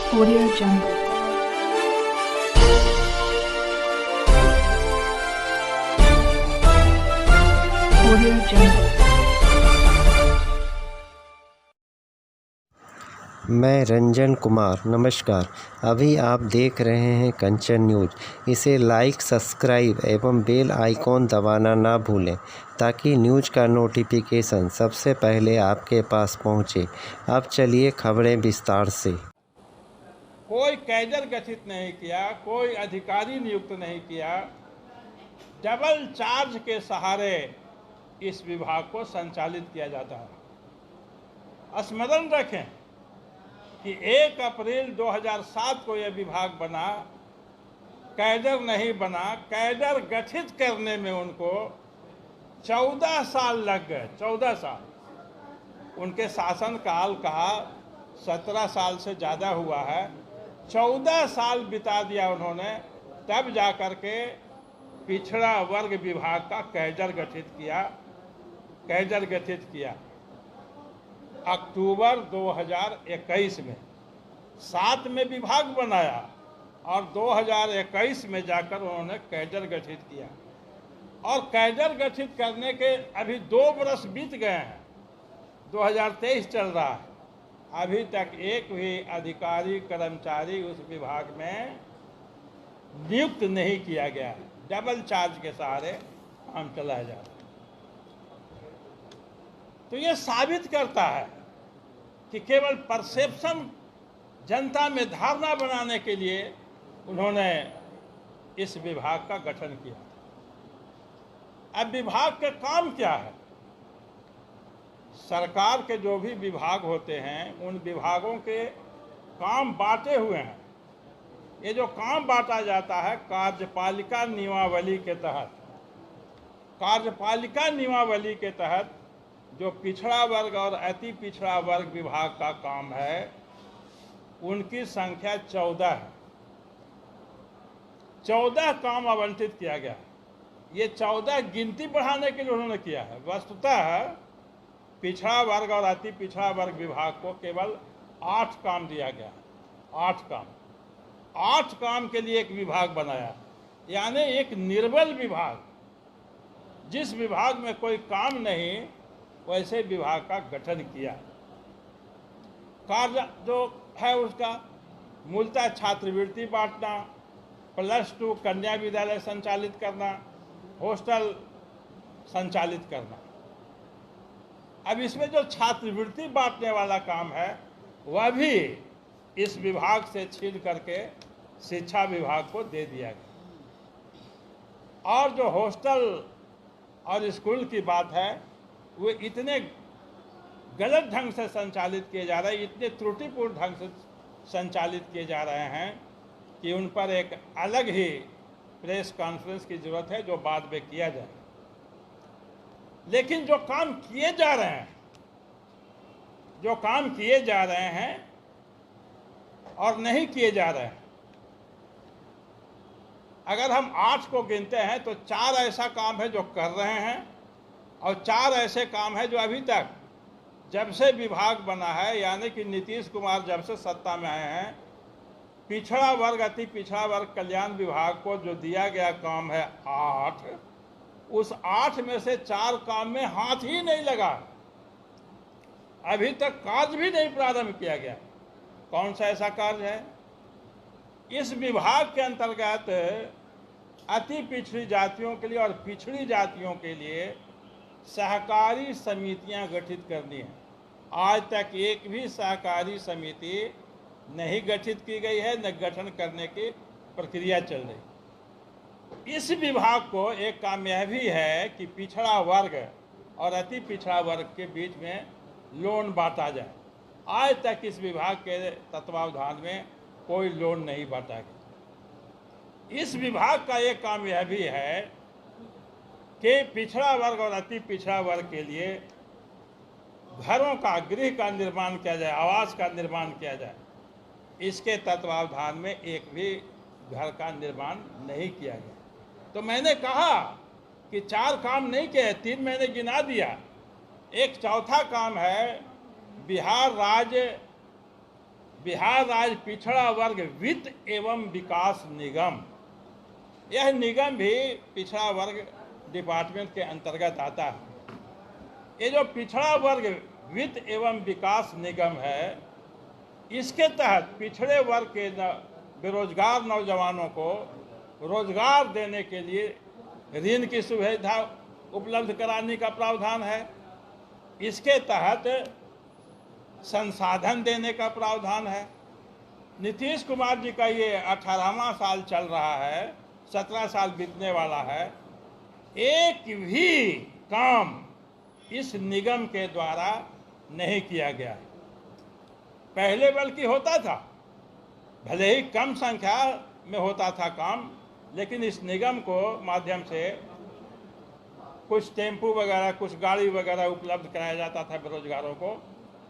Audio Jungle. Audio Jungle. मैं रंजन कुमार। नमस्कार। अभी आप देख रहे हैं कंचन न्यूज़। इसे लाइक, सब्सक्राइब एवं बेल आइकॉन दबाना ना भूलें ताकि न्यूज़ का नोटिफिकेशन सबसे पहले आपके पास पहुंचे। अब चलिए खबरें विस्तार से। कोई कैडर गठित नहीं किया, कोई अधिकारी नियुक्त नहीं किया। डबल चार्ज के सहारे इस विभाग को संचालित किया जाता है। स्मरण रखें कि 1 अप्रैल 2007 को यह विभाग बना, कैडर नहीं बना। कैडर गठित करने में उनको 14 साल लग गए। 14 साल उनके शासनकाल का 17 साल से ज़्यादा हुआ है। 14 साल बिता दिया उन्होंने, तब जाकर के पिछड़ा वर्ग विभाग का कैडर गठित किया। अक्टूबर 2021 में 7 में विभाग बनाया और 2021 में जाकर उन्होंने कैडर गठित किया। और कैडर गठित करने के अभी 2 वर्ष बीत गए हैं, 2023 चल रहा है। अभी तक एक भी अधिकारी कर्मचारी उस विभाग में नियुक्त नहीं किया गया है। डबल चार्ज के सहारे काम चलाया जा रहा है। तो ये साबित करता है कि केवल परसेप्शन, जनता में धारणा बनाने के लिए उन्होंने इस विभाग का गठन किया। अब विभाग के काम क्या है? सरकार के जो भी विभाग होते हैं, उन विभागों के काम बांटे हुए हैं। ये जो काम बांटा जाता है कार्यपालिका नियमावली के तहत। कार्यपालिका नियमावली के तहत जो पिछड़ा वर्ग और अति पिछड़ा वर्ग विभाग का काम है, उनकी संख्या 14 है। 14 काम आवंटित किया गया। ये 14 गिनती बढ़ाने के लिए उन्होंने किया है। वस्तुतः पिछड़ा वर्ग और अति पिछड़ा वर्ग विभाग को केवल 8 काम दिया गया। 8 काम के लिए एक विभाग बनाया, यानी एक निर्बल विभाग। जिस विभाग में कोई काम नहीं, वैसे विभाग का गठन किया। कार्य जो है उसका मूलतः छात्रवृत्ति बांटना, +2 कन्या विद्यालय संचालित करना, हॉस्टल संचालित करना। अब इसमें जो छात्रवृत्ति बांटने वाला काम है, वह भी इस विभाग से छीन करके शिक्षा विभाग को दे दिया गया। और जो हॉस्टल और स्कूल की बात है, वो इतने गलत ढंग से संचालित किए जा रहे हैं, इतने त्रुटिपूर्ण ढंग से संचालित किए जा रहे हैं कि उन पर एक अलग ही प्रेस कॉन्फ्रेंस की जरूरत है, जो बाद में किया जाए। लेकिन जो काम किए जा रहे हैं और नहीं किए जा रहे हैं, अगर हम 8 को गिनते हैं तो 4 ऐसा काम है जो कर रहे हैं और 4 ऐसे काम है जो अभी तक, जब से विभाग बना है, यानी कि नीतीश कुमार जब से सत्ता में आए हैं, पिछड़ा वर्ग अति पिछड़ा वर्ग कल्याण विभाग को जो दिया गया काम है 8, उस 8 में से 4 काम में हाथ ही नहीं लगा। अभी तक कार्य भी नहीं प्रारंभ किया गया। कौन सा ऐसा कार्य है? इस विभाग के अंतर्गत अति पिछड़ी जातियों के लिए और पिछड़ी जातियों के लिए सहकारी समितियां गठित करनी है। आज तक एक भी सहकारी समिति नहीं गठित की गई है, न गठन करने की प्रक्रिया चल रही। इस विभाग को एक काम यह भी है कि पिछड़ा वर्ग और अति पिछड़ा वर्ग के बीच में लोन बांटा जाए। आज तक इस विभाग के तत्वावधान में कोई लोन नहीं बांटा गया। इस विभाग का एक काम यह भी है कि पिछड़ा वर्ग और अति पिछड़ा वर्ग के लिए घरों का, गृह का निर्माण किया जाए, आवास का निर्माण किया जाए। इसके तत्वावधान में एक भी घर का निर्माण नहीं किया गया। तो मैंने कहा कि 4 काम नहीं किए, 3 मैंने गिना दिया। एक चौथा काम है बिहार राज्य बिहार राज्य पिछड़ा वर्ग वित्त एवं विकास निगम, यह निगम भी पिछड़ा वर्ग डिपार्टमेंट के अंतर्गत आता है। ये जो पिछड़ा वर्ग वित्त एवं विकास निगम है, इसके तहत पिछड़े वर्ग के बेरोजगार नौजवानों को रोजगार देने के लिए ऋण की सुविधा उपलब्ध कराने का प्रावधान है। इसके तहत संसाधन देने का प्रावधान है। नीतीश कुमार जी का ये 18वां साल चल रहा है, 17 साल बीतने वाला है, एक भी काम इस निगम के द्वारा नहीं किया गया। पहले बल्कि होता था, भले ही कम संख्या में होता था काम, लेकिन इस निगम को माध्यम से कुछ टेम्पू वगैरह, कुछ गाड़ी वगैरह उपलब्ध कराया जाता था बेरोजगारों को,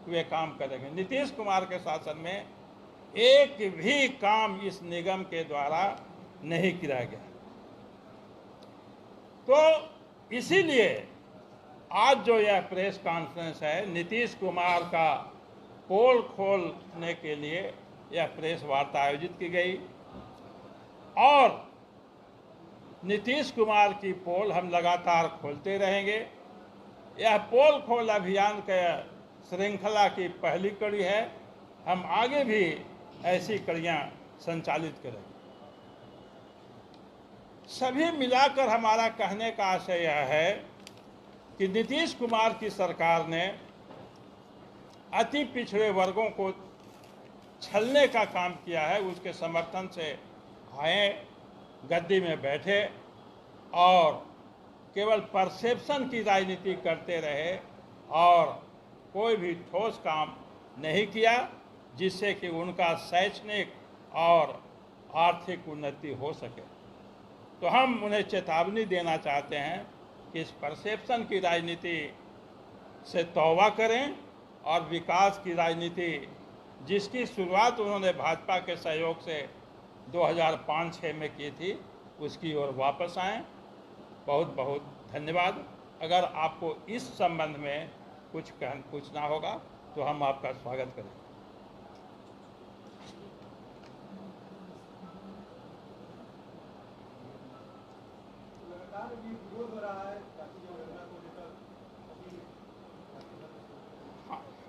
वे काम करेंगे। नीतीश कुमार के शासन में एक भी काम इस निगम के द्वारा नहीं किया गया। तो इसीलिए आज जो यह प्रेस कॉन्फ्रेंस है, नीतीश कुमार का पोल खोलने के लिए यह प्रेस वार्ता आयोजित की गई और नीतीश कुमार की पोल हम लगातार खोलते रहेंगे। यह पोल खोल अभियान के श्रृंखला की पहली कड़ी है। हम आगे भी ऐसी कड़ियां संचालित करेंगे। सभी मिलाकर हमारा कहने का आशय यह है कि नीतीश कुमार की सरकार ने अति पिछड़े वर्गों को छलने का काम किया है। उसके समर्थन से आए, गद्दी में बैठे और केवल परसेप्शन की राजनीति करते रहे और कोई भी ठोस काम नहीं किया जिससे कि उनका शैक्षणिक और आर्थिक उन्नति हो सके। तो हम उन्हें चेतावनी देना चाहते हैं कि इस परसेप्शन की राजनीति से तौबा करें और विकास की राजनीति जिसकी शुरुआत उन्होंने भाजपा के सहयोग से 2005-06 में की थी, उसकी ओर वापस आएं। बहुत बहुत धन्यवाद। अगर आपको इस संबंध में कुछ पूछना होगा तो हम आपका स्वागत करेंगे।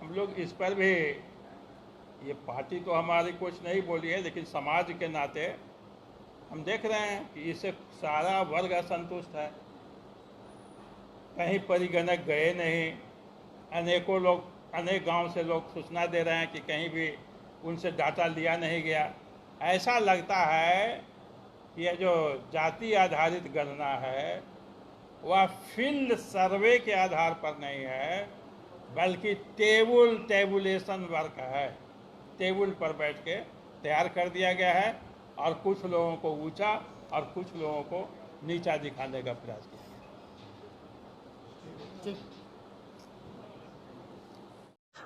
हम लोग इस पर भी, ये पार्टी तो हमारी कुछ नहीं बोली है, लेकिन समाज के नाते हम देख रहे हैं कि इससे सारा वर्ग असंतुष्ट है। कहीं परिगणक गए नहीं, अनेकों लोग, अनेक गांव से लोग सूचना दे रहे हैं कि कहीं भी उनसे डाटा लिया नहीं गया। ऐसा लगता है कि यह जो जाति आधारित गणना है वह फील्ड सर्वे के आधार पर नहीं है, बल्कि टेबुलेशन वर्क है। टेबल पर बैठ के तैयार कर दिया गया है और कुछ लोगों को ऊंचा और कुछ लोगों को नीचा दिखाने का प्रयास किया।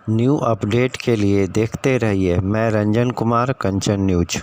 न्यू अपडेट के लिए देखते रहिए मैं रंजन कुमार, कंचन न्यूज।